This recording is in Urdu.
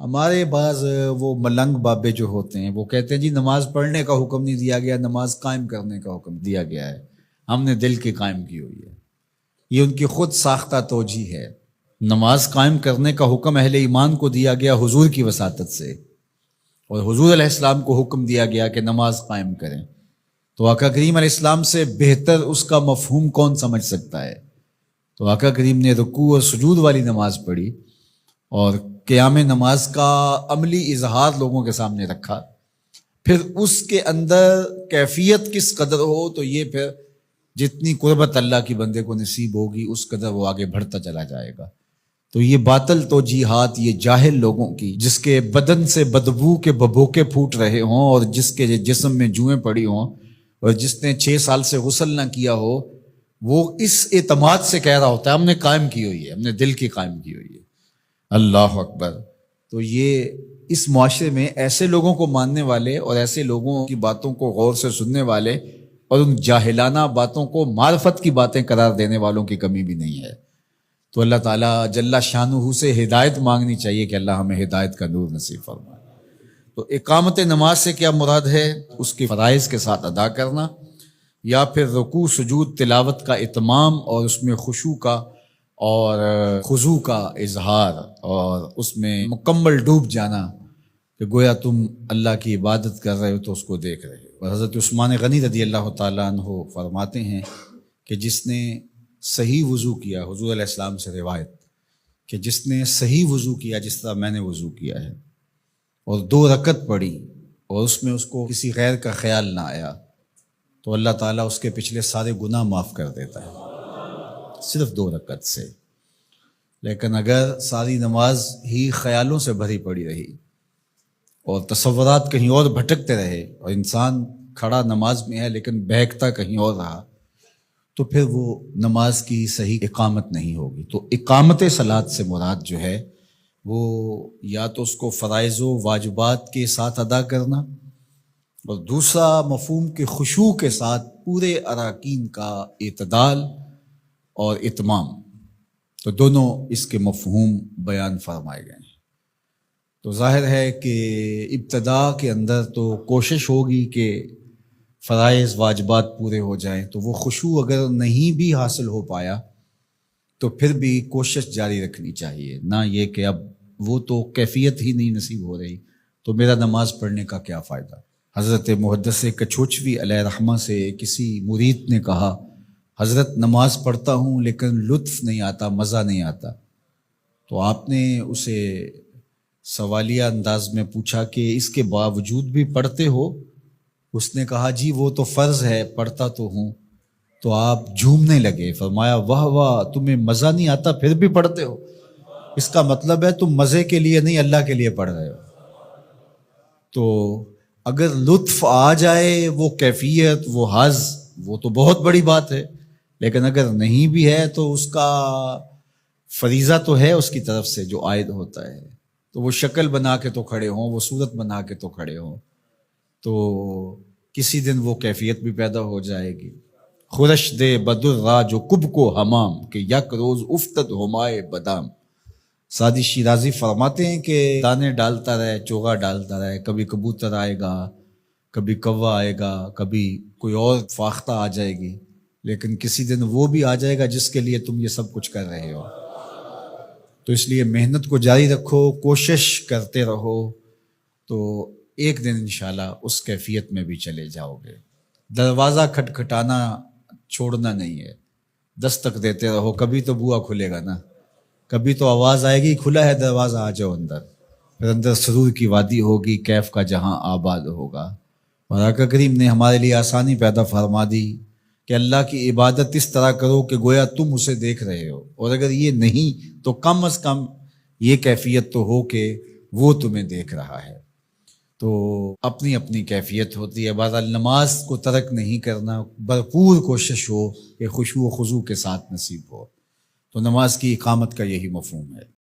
ہمارے بعض وہ ملنگ بابے جو ہوتے ہیں وہ کہتے ہیں جی نماز پڑھنے کا حکم نہیں دیا گیا، نماز قائم کرنے کا حکم دیا گیا ہے، ہم نے دل کی قائم کی ہوئی ہے۔ یہ ان کی خود ساختہ توجیہ ہے۔ نماز قائم کرنے کا حکم اہل ایمان کو دیا گیا حضور کی وساطت سے، اور حضور علیہ السلام کو حکم دیا گیا کہ نماز قائم کریں، تو آقا کریم علیہ السلام سے بہتر اس کا مفہوم کون سمجھ سکتا ہے؟ تو آقا کریم نے رکوع اور سجود والی نماز پڑھی اور قیام نماز کا عملی اظہار لوگوں کے سامنے رکھا، پھر اس کے اندر کیفیت کس قدر ہو تو یہ پھر جتنی قربت اللہ کی بندے کو نصیب ہوگی اس قدر وہ آگے بڑھتا چلا جائے گا۔ تو یہ باطل توجیہات یہ جاہل لوگوں کی، جس کے بدن سے بدبو کے ببوکے پھوٹ رہے ہوں اور جس کے جسم میں جوئیں پڑی ہوں اور جس نے 6 سال سے غسل نہ کیا ہو، وہ اس اعتماد سے کہہ رہا ہوتا ہے ہم نے قائم کی ہوئی ہے، ہم نے دل کی قائم کی ہوئی ہے۔ اللہ اکبر۔ تو یہ اس معاشرے میں ایسے لوگوں کو ماننے والے اور ایسے لوگوں کی باتوں کو غور سے سننے والے اور ان جاہلانہ باتوں کو معرفت کی باتیں قرار دینے والوں کی کمی بھی نہیں ہے۔ تو اللہ تعالیٰ جل شانہ سے ہدایت مانگنی چاہیے کہ اللہ ہمیں ہدایت کا نور نصیب فرمائے۔ تو اقامت نماز سے کیا مراد ہے؟ اس کی فرائض کے ساتھ ادا کرنا، یا پھر رکوع سجود تلاوت کا اتمام اور اس میں خشوع کا اور خضوع کا اظہار اور اس میں مکمل ڈوب جانا کہ گویا تم اللہ کی عبادت کر رہے ہو تو اس کو دیکھ رہے ہو۔ اور حضرت عثمان غنی رضی اللہ تعالیٰ عنہ فرماتے ہیں کہ جس نے صحیح وضو کیا، حضور علیہ السلام سے روایت کہ جس نے صحیح وضو کیا جس طرح میں نے وضو کیا ہے اور 2 رکعت پڑھی اور اس میں اس کو کسی غیر کا خیال نہ آیا تو اللہ تعالیٰ اس کے پچھلے سارے گناہ معاف کر دیتا ہے، صرف 2 رکعت سے۔ لیکن اگر ساری نماز ہی خیالوں سے بھری پڑی رہی اور تصورات کہیں اور بھٹکتے رہے اور انسان کھڑا نماز میں ہے لیکن بہکتا کہیں اور رہا تو پھر وہ نماز کی صحیح اقامت نہیں ہوگی۔ تو اقامت صلاۃ سے مراد جو ہے وہ یا تو اس کو فرائض و واجبات کے ساتھ ادا کرنا، اور دوسرا مفہوم کے خشوع کے ساتھ پورے اراکین کا اعتدال اور اتمام، تو دونوں اس کے مفہوم بیان فرمائے گئے ہیں۔ تو ظاہر ہے کہ ابتدا کے اندر تو کوشش ہوگی کہ فرائض واجبات پورے ہو جائیں، تو وہ خشوع اگر نہیں بھی حاصل ہو پایا تو پھر بھی کوشش جاری رکھنی چاہیے، نہ یہ کہ اب وہ تو کیفیت ہی نہیں نصیب ہو رہی تو میرا نماز پڑھنے کا کیا فائدہ۔ حضرت محدث کچھوچوی علیہ رحمہ سے کسی مرید نے کہا حضرت نماز پڑھتا ہوں لیکن لطف نہیں آتا، مزہ نہیں آتا۔ تو آپ نے اسے سوالیہ انداز میں پوچھا کہ اس کے باوجود بھی پڑھتے ہو؟ اس نے کہا جی وہ تو فرض ہے، پڑھتا تو ہوں۔ تو آپ جھومنے لگے، فرمایا واہ واہ، تمہیں مزہ نہیں آتا پھر بھی پڑھتے ہو، اس کا مطلب ہے تم مزے کے لیے نہیں اللہ کے لیے پڑھ رہے ہو۔ تو اگر لطف آ جائے، وہ کیفیت، وہ حظ، وہ تو بہت بڑی بات ہے، لیکن اگر نہیں بھی ہے تو اس کا فریضہ تو ہے اس کی طرف سے جو عائد ہوتا ہے، تو وہ شکل بنا کے تو کھڑے ہوں، وہ صورت بنا کے تو کھڑے ہوں، تو کسی دن وہ کیفیت بھی پیدا ہو جائے گی۔ خورش دے بدر را جو کب کو حمام کہ یک روز افتد ہمائے بدام۔ سعدی شیرازی فرماتے ہیں کہ دانے ڈالتا رہے، چوغا ڈالتا رہے، کبھی کبوتر آئے گا، کبھی کوا آئے گا، کبھی کوئی اور فاختہ آ جائے گی، لیکن کسی دن وہ بھی آ جائے گا جس کے لیے تم یہ سب کچھ کر رہے ہو۔ تو اس لیے محنت کو جاری رکھو، کوشش کرتے رہو، تو ایک دن انشاءاللہ اس کیفیت میں بھی چلے جاؤ گے۔ دروازہ کھٹکھٹانا چھوڑنا نہیں ہے، دستک دیتے رہو، کبھی تو بوا کھلے گا نا، کبھی تو آواز آئے گی کھلا ہے دروازہ آ جاؤ اندر، پھر اندر سرور کی وادی ہوگی، کیف کا جہاں آباد ہوگا۔ اور آقا کریم نے ہمارے لیے آسانی پیدا فرما دی کہ اللہ کی عبادت اس طرح کرو کہ گویا تم اسے دیکھ رہے ہو، اور اگر یہ نہیں تو کم از کم یہ کیفیت تو ہو کہ وہ تمہیں دیکھ رہا ہے۔ تو اپنی اپنی کیفیت ہوتی ہے، بہرحال نماز کو ترک نہیں کرنا، بھرپور کوشش ہو کہ خشوع و خضوع کے ساتھ نصیب ہو، تو نماز کی اقامت کا یہی مفہوم ہے۔